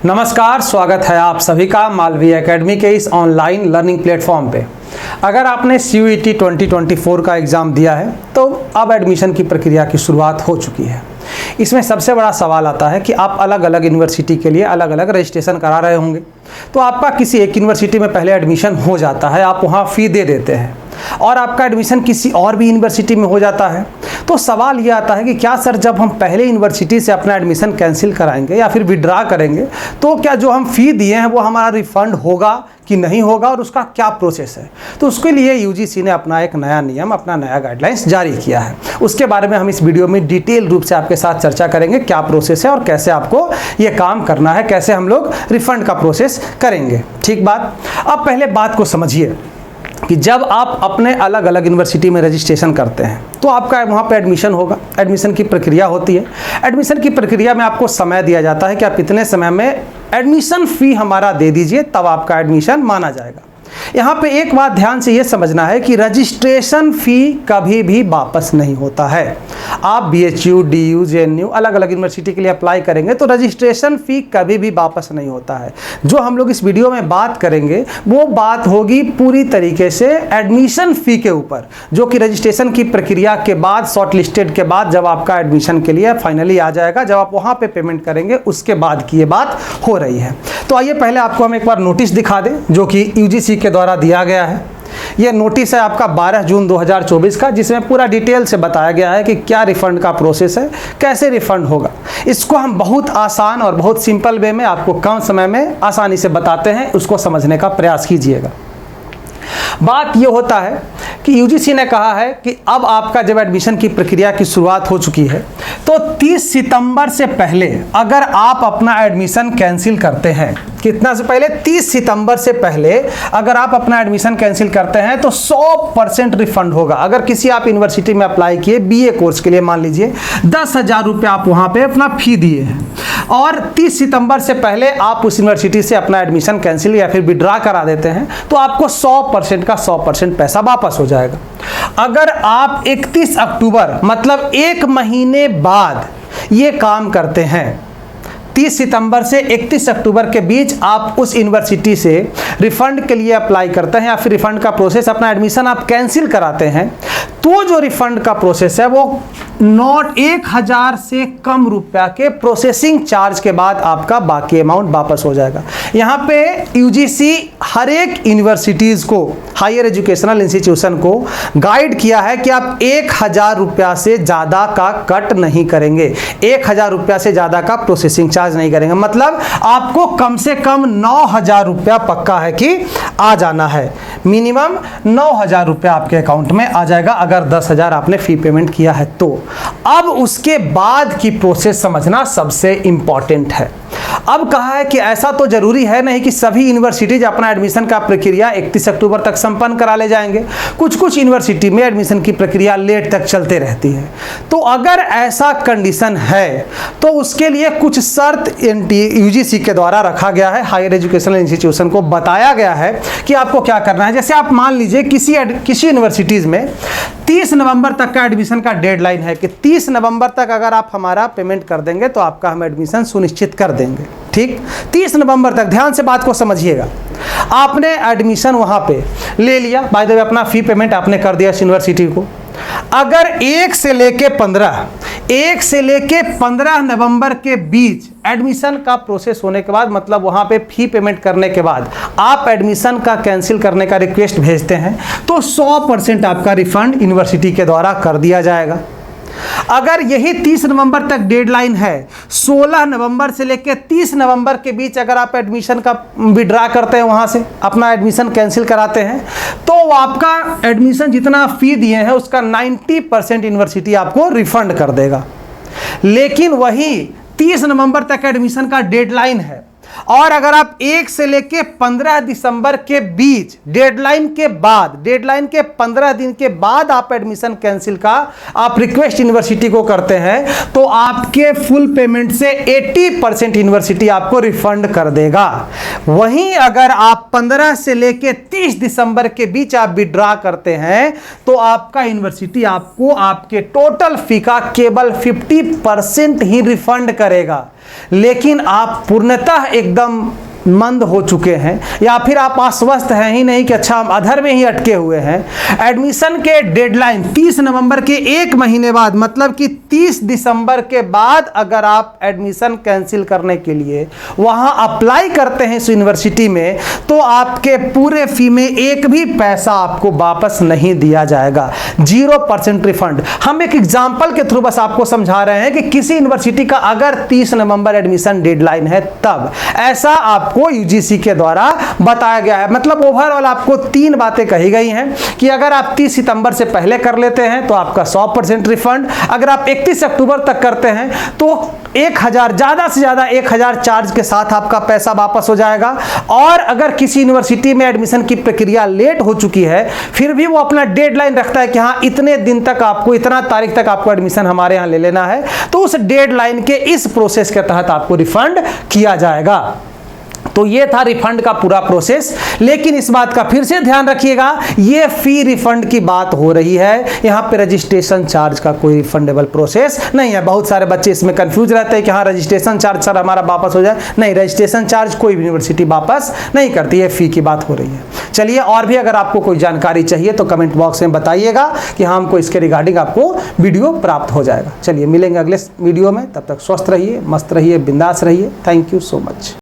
नमस्कार, स्वागत है आप सभी का मालवीय एकेडमी के इस ऑनलाइन लर्निंग प्लेटफॉर्म पे। अगर आपने CUET 2024 का एग्ज़ाम दिया है तो अब एडमिशन की प्रक्रिया की शुरुआत हो चुकी है। इसमें सबसे बड़ा सवाल आता है कि आप अलग अलग यूनिवर्सिटी के लिए अलग अलग रजिस्ट्रेशन करा रहे होंगे। तो आपका किसी एक यूनिवर्सिटी में पहले एडमिशन हो जाता है, आप वहाँ फ़ी दे देते हैं और आपका एडमिशन किसी और भी यूनिवर्सिटी में हो जाता है। तो सवाल ये आता है कि क्या सर, जब हम पहले यूनिवर्सिटी से अपना एडमिशन कैंसिल कराएंगे या फिर विड्रा करेंगे तो क्या जो हम फ़ी दिए हैं वो हमारा रिफ़ंड होगा कि नहीं होगा और उसका क्या प्रोसेस है। तो उसके लिए UGC ने अपना एक नया नियम, अपना नया गाइडलाइंस जारी किया है। उसके बारे में हम इस वीडियो में डिटेल रूप से आपके साथ चर्चा करेंगे, क्या प्रोसेस है और कैसे आपको ये काम करना है, कैसे हम लोग रिफ़ंड का प्रोसेस करेंगे। ठीक बात। अब पहले बात को समझिए कि जब आप अपने अलग अलग यूनिवर्सिटी में रजिस्ट्रेशन करते हैं तो आपका वहाँ पे एडमिशन होगा, एडमिशन की प्रक्रिया होती है। एडमिशन की प्रक्रिया में आपको समय दिया जाता है कि आप इतने समय में एडमिशन फ़ी हमारा दे दीजिए, तब आपका एडमिशन माना जाएगा। यहाँ पे एक बात ध्यान से ये समझना है कि रजिस्ट्रेशन फ़ी कभी भी वापस नहीं होता है। आप BHU, DU, JNU अलग अलग यूनिवर्सिटी के लिए अप्लाई करेंगे तो रजिस्ट्रेशन फ़ी कभी भी वापस नहीं होता है। जो हम लोग इस वीडियो में बात करेंगे वो बात होगी पूरी तरीके से एडमिशन फ़ी के ऊपर, जो कि रजिस्ट्रेशन की प्रक्रिया के बाद, शॉर्ट लिस्टेड के बाद जब आपका एडमिशन के लिए फाइनली आ जाएगा, जब आप वहाँ पर पेमेंट करेंगे उसके बाद की ये बात हो रही है। तो आइए पहले आपको हम एक बार नोटिस दिखा दें जो कि UGC के द्वारा दिया गया है। यह नोटिस है आपका 12 जून 2024 का, जिसमें पूरा डिटेल से बताया गया है कि क्या रिफ़ंड का प्रोसेस है, कैसे रिफ़ंड होगा। इसको हम बहुत आसान और बहुत सिंपल वे में आपको कम समय में आसानी से बताते हैं, उसको समझने का प्रयास कीजिएगा। बात ये होता है कि UGC ने कहा है कि अब आपका जब एडमिशन की प्रक्रिया की शुरुआत हो चुकी है तो 30 सितंबर से पहले अगर आप अपना एडमिशन कैंसिल करते हैं, कितना से पहले, 30 सितंबर से पहले अगर आप अपना एडमिशन कैंसिल करते हैं तो 100% रिफंड होगा। अगर किसी आप यूनिवर्सिटी में अप्लाई किए BA कोर्स के लिए, मान लीजिए 10,000 रुपये आप वहाँ पे अपना फ़ी दिए हैं और 30 सितंबर से पहले आप उस यूनिवर्सिटी से अपना एडमिशन कैंसिल या फिर विड्रा करा देते हैं तो आपको 100% का 100% पैसा वापस हो जाएगा। अगर आप 31 अक्टूबर मतलब एक महीने बाद ये काम करते हैं, 30 सितंबर से 31 अक्टूबर के बीच आप उस यूनिवर्सिटी से रिफ़ंड के लिए अप्लाई करते हैं या फिर रिफ़ंड का प्रोसेस, अपना एडमिशन आप कैंसिल कराते हैं, तो जो रिफ़ंड का प्रोसेस है वो 1000 से कम रुपया के प्रोसेसिंग चार्ज के बाद आपका बाकी अमाउंट वापस हो जाएगा। यहाँ पे UGC हर एक यूनिवर्सिटीज़ को, हायर एजुकेशनल इंस्टीट्यूशन को गाइड किया है कि आप 1000 रुपया से ज़्यादा का कट नहीं करेंगे, 1000 रुपया से ज़्यादा का प्रोसेसिंग चार्ज नहीं करेंगे। मतलब आपको कम से कम 9000 रुपया पक्का है कि आ जाना है, मिनिमम 9000 रुपया आपके अकाउंट में आ जाएगा अगर 10,000 आपने फ़ी पेमेंट किया है तो। अब उसके बाद की प्रोसेस समझना सबसे इंपॉर्टेंट है। अब कहा है कि ऐसा तो जरूरी है नहीं कि सभी यूनिवर्सिटीज अपना एडमिशन का प्रक्रिया 31 अक्टूबर तक संपन्न करा ले जाएंगे। कुछ कुछ यूनिवर्सिटी में एडमिशन की प्रक्रिया लेट तक चलते रहती है। तो अगर ऐसा कंडीशन है तो उसके लिए कुछ शर्त UGC के द्वारा रखा गया है, हायर एजुकेशनल इंस्टीट्यूशन को बताया गया है कि आपको क्या करना है। जैसे आप मान लीजिए किसी यूनिवर्सिटीज़ में 30 नवंबर तक का एडमिशन का डेडलाइन है कि 30 नवंबर तक अगर आप हमारा पेमेंट कर देंगे तो आपका हम एडमिशन सुनिश्चित कर देंगे। ठीक, 30 नवंबर तक, ध्यान से बात को समझिएगा। आपने एडमिशन वहाँ पे ले लिया, बाय द वे अपना फ़ी पेमेंट आपने कर दिया इस यूनिवर्सिटी को। अगर 1 से लेके 15 नवंबर के बीच एडमिशन का प्रोसेस होने के बाद, मतलब वहाँ पे फ़ी पेमेंट करने के बाद आप एडमिशन का कैंसिल करने का रिक्वेस्ट भेजते हैं तो 100% आपका रिफ़ंड यूनिवर्सिटी के द्वारा कर दिया जाएगा। अगर यही 30 नवंबर तक डेडलाइन है, 16 नवंबर से लेकर 30 नवंबर के बीच अगर आप एडमिशन का विड्रा करते हैं, वहाँ से अपना एडमिशन कैंसिल कराते हैं, तो आपका एडमिशन जितना फ़ी दिए हैं उसका 90% यूनिवर्सिटी आपको रिफ़ंड कर देगा। लेकिन वही 30 नवंबर तक एडमिशन का डेडलाइन है और अगर आप 1 से लेके 15 दिसंबर के बीच डेडलाइन के 15 दिन के बाद आप एडमिशन कैंसिल का आप रिक्वेस्ट यूनिवर्सिटी को करते हैं तो आपके फुल पेमेंट से 80% यूनिवर्सिटी आपको रिफंड कर देगा। वहीं अगर आप 15 से लेके 30 दिसंबर के बीच आप विड्रा करते हैं तो आपका यूनिवर्सिटी आपको आपके टोटल फी का केवल 50% ही रिफंड करेगा। लेकिन आप पूर्णतः एकदम मंद हो चुके हैं या फिर आप आश्वस्त हैं ही नहीं कि अच्छा हम अधर में ही अटके हुए हैं, एडमिशन के डेडलाइन 30 नवंबर के एक महीने बाद, मतलब कि 30 दिसंबर के बाद अगर आप एडमिशन कैंसिल करने के लिए वहां अप्लाई करते हैं इस यूनिवर्सिटी में, तो आपके पूरे फी में एक भी पैसा आपको वापस नहीं दिया जाएगा, 0% रिफंड। हम एक एग्जाम्पल के थ्रू बस आपको समझा रहे हैं कि किसी यूनिवर्सिटी का अगर 30 नवंबर एडमिशन डेडलाइन है तब ऐसा आपको यूजीसी के द्वारा बताया गया है। मतलब ओवरऑल आपको 3 बातें कही गई हैं कि अगर आप 30 सितंबर से पहले कर लेते हैं तो आपका 100% रिफंड, अगर आप 31 अक्टूबर तक करते हैं तो 1000 ज़्यादा से ज़्यादा 1000 चार्ज के साथ आपका पैसा वापस हो जाएगा। और अगर किसी यूनिवर्सिटी में एडमिशन की प्रक्रिया लेट हो चुकी है, फिर भी वो अपना डेडलाइन रखता है कि हाँ इतने दिन तक आपको, इतना तारीख तक आपको एडमिशन हमारे यहाँ ले लेना है, तो उस डेडलाइन के इस प्रोसेस के तहत आपको रिफंड किया जाएगा। तो ये था रिफंड का पूरा प्रोसेस। लेकिन इस बात का फिर से ध्यान रखिएगा, ये फी रिफंड की बात हो रही है, यहाँ पे रजिस्ट्रेशन चार्ज का कोई रिफंडेबल प्रोसेस नहीं है। बहुत सारे बच्चे इसमें कंफ्यूज रहते हैं कि हाँ रजिस्ट्रेशन चार्ज सर हमारा वापस हो जाए। नहीं, रजिस्ट्रेशन चार्ज कोई भी यूनिवर्सिटी वापस नहीं करती है, फी की बात हो रही है। चलिए, और भी अगर आपको कोई जानकारी चाहिए तो कमेंट बॉक्स में बताइएगा कि हाँ हमको इसके रिगार्डिंग आपको वीडियो प्राप्त हो जाएगा। चलिए मिलेंगे अगले वीडियो में, तब तक स्वस्थ रहिए, मस्त रहिए, बिंदास रहिए। Thank you so much.